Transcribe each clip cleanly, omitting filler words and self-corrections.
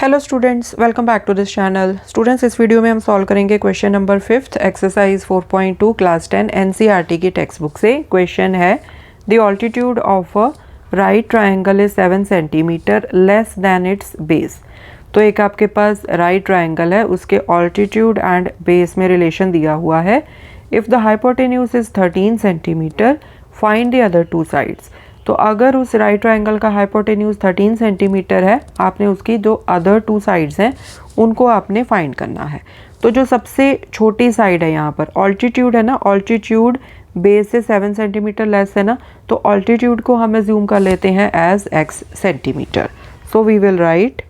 Hello students, welcome back to this channel. Students, इस video में हम सॉल्व करेंगे question number 5 exercise 4.2 class 10 NCERT की टेक्स्ट बुक से। क्वेश्चन है the altitude of a right triangle is 7 centimetre less than its base. तो एक आपके पास राइट ट्रायंगल है, उसके ऑल्टीट्यूड एंड बेस में रिलेशन दिया हुआ है। If the hypotenuse is 13 centimetre find the other two sides. तो अगर उस राइट ट्रायंगल का हाइपोटेन्यूज 13 सेंटीमीटर है, आपने उसकी जो अदर टू साइड्स हैं उनको आपने फाइंड करना है। तो जो सबसे छोटी साइड है यहाँ पर ऑल्टीट्यूड है ना, ऑल्टीट्यूड बेस से 7 सेंटीमीटर लेस है ना, तो ऑल्टीट्यूड को हम एज्यूम कर लेते हैं as x centimetre. So we will write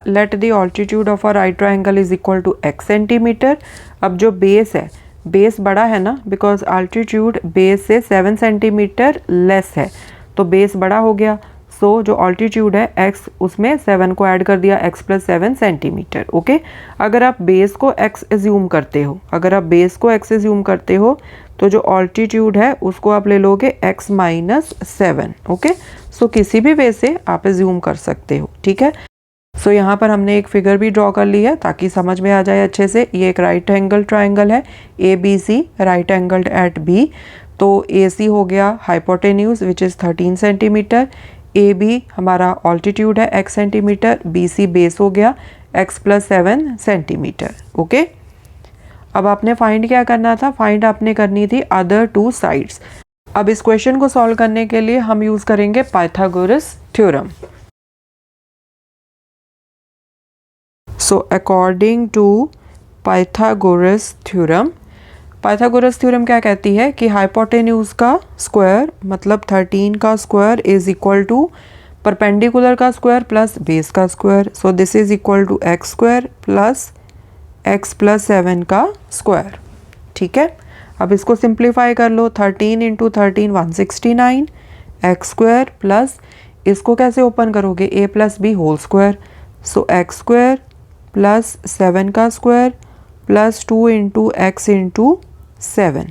let the altitude of a right triangle is equal to x centimetre. अब जो बेस है, बेस बड़ा है ना, बिकॉज अल्टीट्यूड बेस से 7 सेंटीमीटर लेस है, तो बेस बड़ा हो गया। सो जो अल्टीट्यूड है x, उसमें 7 को ऐड कर दिया, x प्लस 7 सेंटीमीटर। ओके, अगर आप बेस को x एज्यूम करते हो, अगर आप बेस को x एज्यूम करते हो तो जो अल्टीट्यूड है उसको आप ले लोगे x माइनस 7। ओके, सो किसी भी वे से आप एज्यूम कर सकते हो, ठीक है। सो यहाँ पर हमने एक फिगर भी ड्रॉ कर ली है ताकि समझ में आ जाए अच्छे से। ये एक राइट एंगल ट्रायंगल है ABC, right angled at B। तो AC हो गया hypotenuse which is 13 centimetre, AB हमारा ऑल्टीट्यूड है x सेंटीमीटर, BC बेस हो गया x प्लस 7 सेंटीमीटर। ओके, अब आपने फाइंड क्या करना था, फाइंड आपने करनी थी अदर टू साइड्स। अब इस क्वेश्चन को सॉल्व करने के लिए हम यूज़ करेंगे Pythagoras theorem. So according to Pythagoras theorem, Pythagoras theorem क्या कहती है कि हाइपोटेन्यूज का स्क्वायर मतलब 13 का square is equal to perpendicular का स्क्वायर प्लस बेस का square. So this is equal to x square plus x plus 7 का स्क्वायर। ठीक है, अब इसको सिंप्लीफाई कर लो। 13 इंटू 13 169, एक्स स्क्वायर प्लस इसको कैसे ओपन करोगे, a plus b whole square. So x square plus 7 का square plus 2 into x into 7।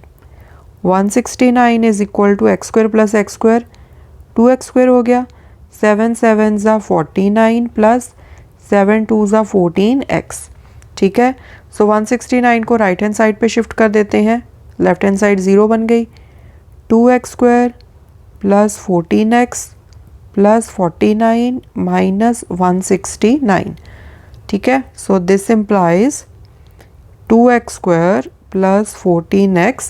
169 is equal to x square plus x square, 2x square हो गया, 7 7 ज़ा 49 प्लस 7 2 ज़ा 14x। ठीक है, सो 169 को राइट हैंड साइड पे शिफ्ट कर देते हैं, लेफ्ट हैंड साइड 0 बन गई। 2x square plus 14x plus 49 minus 169। ठीक है, so this implies 2x square plus 14x।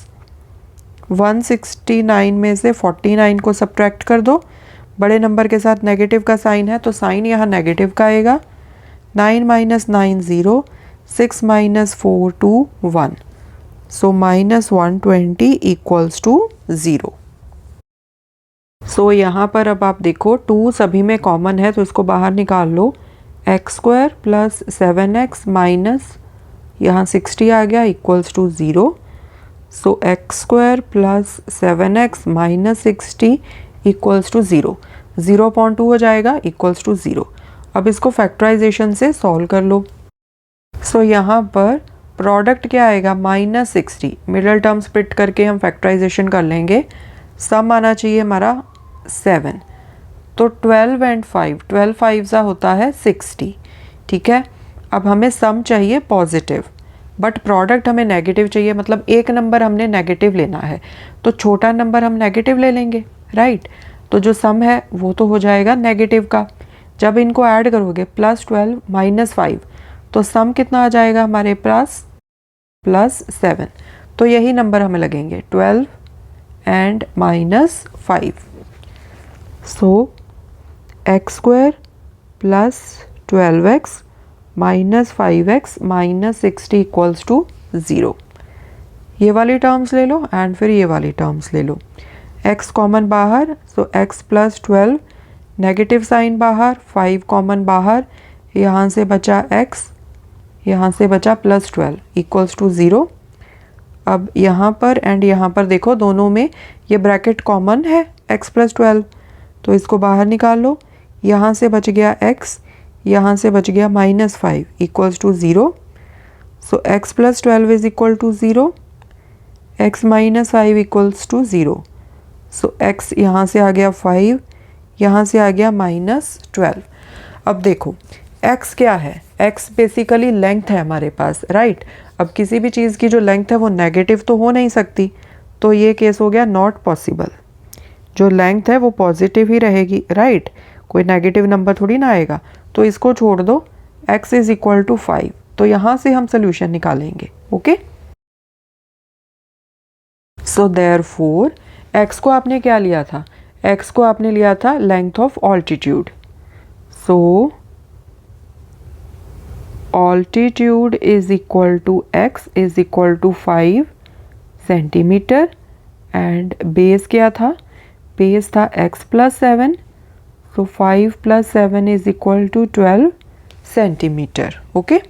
169 में से 49 को सब्ट्रैक्ट कर दो, बड़े नंबर के साथ नेगेटिव का साइन है तो साइन यहाँ नेगेटिव का आएगा। 9 minus 9 0, 6 minus 4 2 1, so minus 120 equals to 0। So यहाँ पर अब आप देखो 2 सभी में कॉमन है तो इसको बाहर निकाल लो। X square plus 7x minus यहाँ 60 आ गया equals to 0। So x square plus 7x minus 60 equals to 0। 0.2 हो जाएगा इक्वल्स टू 0। अब इसको फैक्टराइजेशन से सॉल्व कर लो। सो यहाँ पर प्रोडक्ट क्या आएगा, माइनस 60। मिडल टर्म स्प्लिट करके हम फैक्टराइजेशन कर लेंगे। सम आना चाहिए हमारा 7, तो 12 एंड 5, 12 5 ज़ा होता है 60। ठीक है, अब हमें सम चाहिए पॉजिटिव बट प्रोडक्ट हमें नेगेटिव चाहिए, मतलब एक नंबर हमने नेगेटिव लेना है तो छोटा नंबर हम नेगेटिव ले लेंगे, राइट। तो जो सम है वो तो हो जाएगा नेगेटिव का। जब इनको ऐड करोगे प्लस 12 माइनस 5 तो सम कितना आ जाएगा हमारे पास, प्लस 7। तो यही नंबर हमें लगेंगे 12 and minus 5। So x square plus 12x minus 5x minus 60 equals to 0। ये वाली टर्म्स ले लो एंड फिर ये वाली टर्म्स ले लो। x कॉमन बाहर, सो x प्लस 12, नेगेटिव साइन बाहर, 5 कॉमन बाहर, यहाँ से बचा x, यहाँ से बचा प्लस 12 इक्वल्स टू 0। अब यहाँ पर एंड यहाँ पर देखो दोनों में ये ब्रैकेट कॉमन है x प्लस 12, तो इसको बाहर निकाल लो। यहाँ से बच गया x, यहाँ से बच गया minus 5 equals to 0। So x plus 12 is equal to 0, x minus 5 equals to 0। So x यहाँ से आ गया 5, यहाँ से आ गया माइनस 12। अब देखो x क्या है, x बेसिकली लेंथ है हमारे पास, राइट। अब किसी भी चीज़ की जो लेंथ है वो नेगेटिव तो हो नहीं सकती, तो ये केस हो गया नॉट पॉसिबल। जो लेंथ है वो पॉजिटिव ही रहेगी, राइट, कोई नेगेटिव नंबर थोड़ी ना आएगा। तो इसको छोड़ दो, x इज इक्वल टू 5, तो यहाँ से हम सोल्यूशन निकालेंगे। ओके, सो देयरफॉर x को आपने क्या लिया था, x को आपने लिया था length of altitude. So altitude is equal to x is equal to 5 centimetre and base क्या था, बेस था x plus 7, so 5 plus 7 is equal to 12 centimetre. Okay,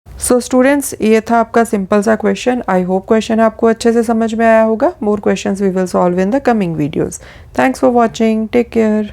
so students ये था आपका सिंपल सा क्वेश्चन। आई होप क्वेश्चन आपको अच्छे से समझ में आया होगा। More questions we will solve in the coming videos. Thanks for watching, take care.